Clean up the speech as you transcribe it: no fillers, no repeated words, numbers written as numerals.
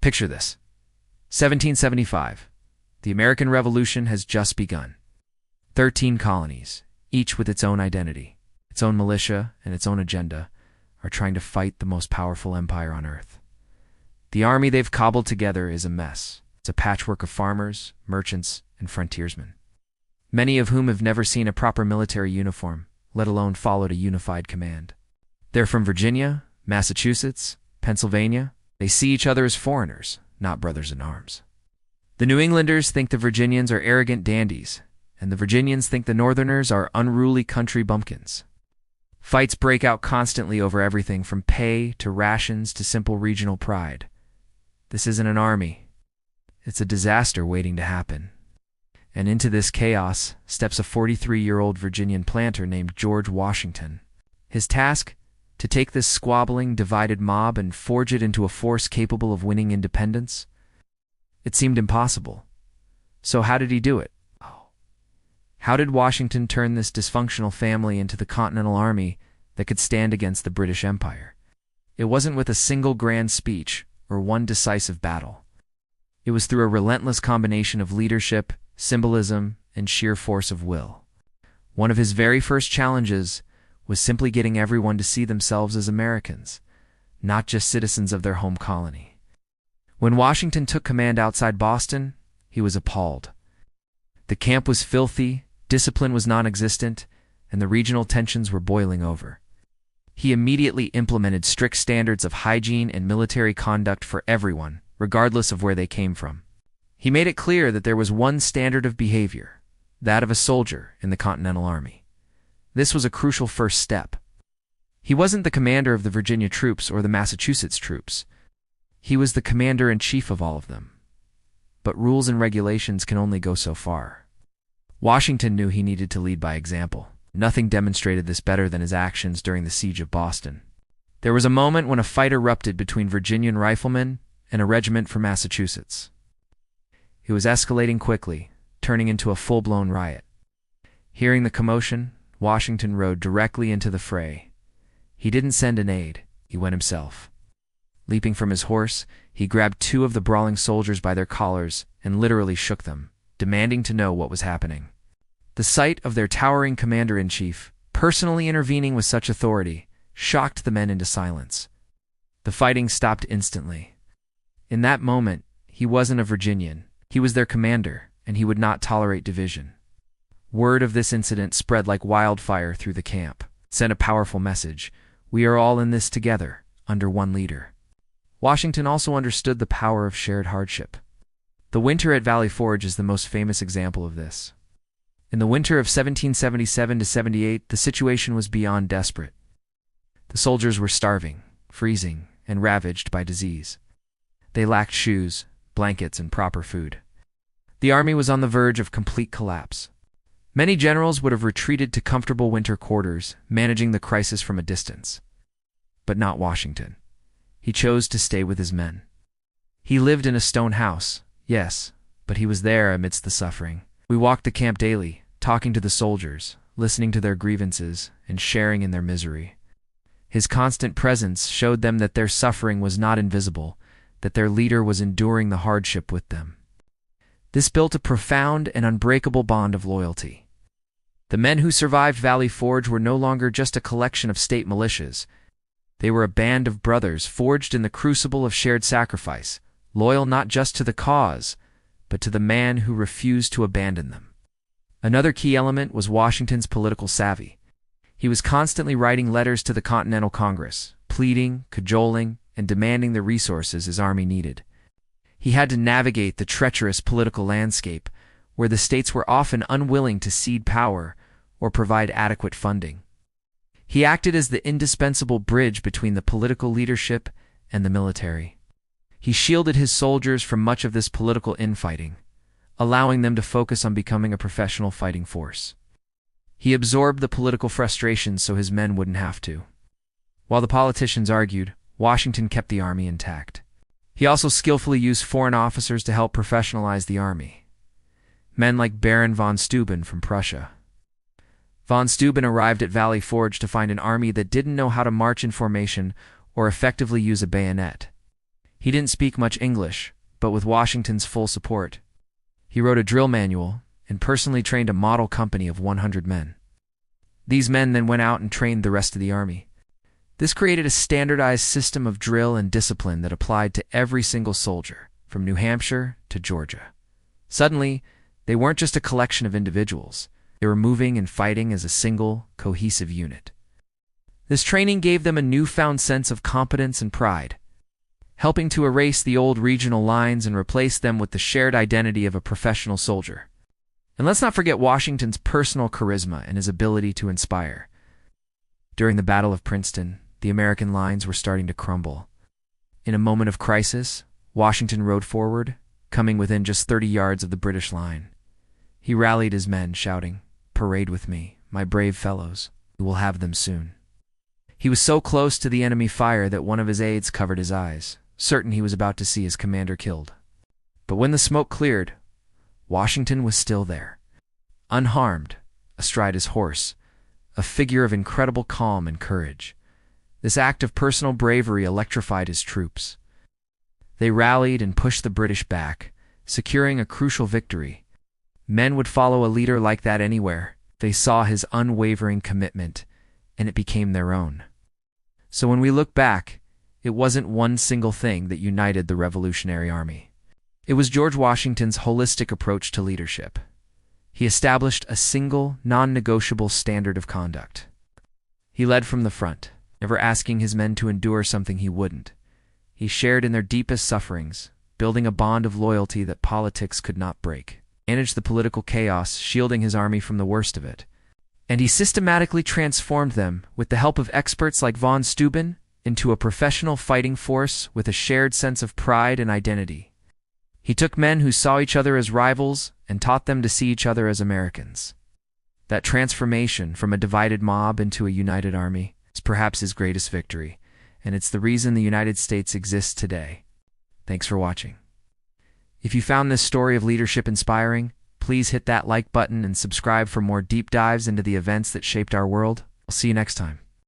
Picture this. 1775. The American Revolution has just begun. 13 colonies, each with its own identity, its own militia, and its own agenda, are trying to fight the most powerful empire on earth. The army they've cobbled together is a mess. It's a patchwork of farmers, merchants, and frontiersmen, many of whom have never seen a proper military uniform, let alone followed a unified command. They're from Virginia, Massachusetts, Pennsylvania. They see each other as foreigners, not brothers in arms. The New Englanders think the Virginians are arrogant dandies, and the Virginians think the Northerners are unruly country bumpkins. Fights break out constantly over everything from pay to rations to simple regional pride. This isn't an army. It's a disaster waiting to happen. And into this chaos steps a 43-year-old Virginian planter named George Washington. His task? To take this squabbling, divided mob and forge it into a force capable of winning independence? It seemed impossible. So how did he do it? How did Washington turn this dysfunctional family into the Continental Army that could stand against the British Empire? It wasn't with a single grand speech or one decisive battle. It was through a relentless combination of leadership, symbolism, and sheer force of will. One of his very first challenges was simply getting everyone to see themselves as Americans, not just citizens of their home colony. When Washington took command outside Boston, he was appalled. The camp was filthy, discipline was non-existent, and the regional tensions were boiling over. He immediately implemented strict standards of hygiene and military conduct for everyone, regardless of where they came from. He made it clear that there was one standard of behavior, that of a soldier in the Continental Army. This was a crucial first step. He wasn't the commander of the Virginia troops or the Massachusetts troops. He was the commander-in-chief of all of them. But rules and regulations can only go so far. Washington knew he needed to lead by example. Nothing demonstrated this better than his actions during the siege of Boston. There was a moment when a fight erupted between Virginian riflemen and a regiment from Massachusetts. It was escalating quickly, turning into a full-blown riot. Hearing the commotion, Washington rode directly into the fray. He didn't send an aide, he went himself. Leaping from his horse, he grabbed two of the brawling soldiers by their collars and literally shook them, demanding to know what was happening. The sight of their towering commander-in-chief, personally intervening with such authority, shocked the men into silence. The fighting stopped instantly. In that moment, he wasn't a Virginian. He was their commander, and he would not tolerate division. Word of this incident spread like wildfire through the camp. It sent a powerful message. We are all in this together, under one leader. Washington also understood the power of shared hardship. The winter at Valley Forge is the most famous example of this. In the winter of 1777–78, the situation was beyond desperate. The soldiers were starving, freezing, and ravaged by disease. They lacked shoes, blankets, and proper food. The army was on the verge of complete collapse. Many generals would have retreated to comfortable winter quarters, managing the crisis from a distance. But not Washington. He chose to stay with his men. He lived in a stone house, yes, but he was there amidst the suffering. We walked the camp daily, talking to the soldiers, listening to their grievances, and sharing in their misery. His constant presence showed them that their suffering was not invisible, that their leader was enduring the hardship with them. This built a profound and unbreakable bond of loyalty. The men who survived Valley Forge were no longer just a collection of state militias. They were a band of brothers forged in the crucible of shared sacrifice, loyal not just to the cause, but to the man who refused to abandon them. Another key element was Washington's political savvy. He was constantly writing letters to the Continental Congress, pleading, cajoling, and demanding the resources his army needed. He had to navigate the treacherous political landscape, where the states were often unwilling to cede power or provide adequate funding. He acted as the indispensable bridge between the political leadership and the military. He shielded his soldiers from much of this political infighting, allowing them to focus on becoming a professional fighting force. He absorbed the political frustrations so his men wouldn't have to. While the politicians argued, Washington kept the army intact. He also skillfully used foreign officers to help professionalize the army. Men like Baron von Steuben from Prussia. Von Steuben arrived at Valley Forge to find an army that didn't know how to march in formation or effectively use a bayonet. He didn't speak much English, but with Washington's full support, he wrote a drill manual and personally trained a model company of 100 men. These men then went out and trained the rest of the army. This created a standardized system of drill and discipline that applied to every single soldier, from New Hampshire to Georgia. Suddenly, they weren't just a collection of individuals. They were moving and fighting as a single, cohesive unit. This training gave them a newfound sense of competence and pride, helping to erase the old regional lines and replace them with the shared identity of a professional soldier. And let's not forget Washington's personal charisma and his ability to inspire. During the Battle of Princeton, the American lines were starting to crumble. In a moment of crisis, Washington rode forward, coming within just 30 yards of the British line. He rallied his men, shouting, "Parade with me, my brave fellows. We will have them soon." He was so close to the enemy fire that one of his aides covered his eyes, certain he was about to see his commander killed. But when the smoke cleared, Washington was still there, unharmed, astride his horse, a figure of incredible calm and courage. This act of personal bravery electrified his troops. They rallied and pushed the British back, securing a crucial victory. Men would follow a leader like that anywhere. They saw his unwavering commitment, and it became their own. So when we look back, it wasn't one single thing that united the Revolutionary Army. It was George Washington's holistic approach to leadership. He established a single, non-negotiable standard of conduct. He led from the front, never asking his men to endure something he wouldn't. He shared in their deepest sufferings, building a bond of loyalty that politics could not break. Managed the political chaos, shielding his army from the worst of it. And he systematically transformed them, with the help of experts like von Steuben, into a professional fighting force with a shared sense of pride and identity. He took men who saw each other as rivals and taught them to see each other as Americans. That transformation from a divided mob into a united army is perhaps his greatest victory, and it's the reason the United States exists today. Thanks for watching. If you found this story of leadership inspiring, please hit that like button and subscribe for more deep dives into the events that shaped our world. I'll see you next time.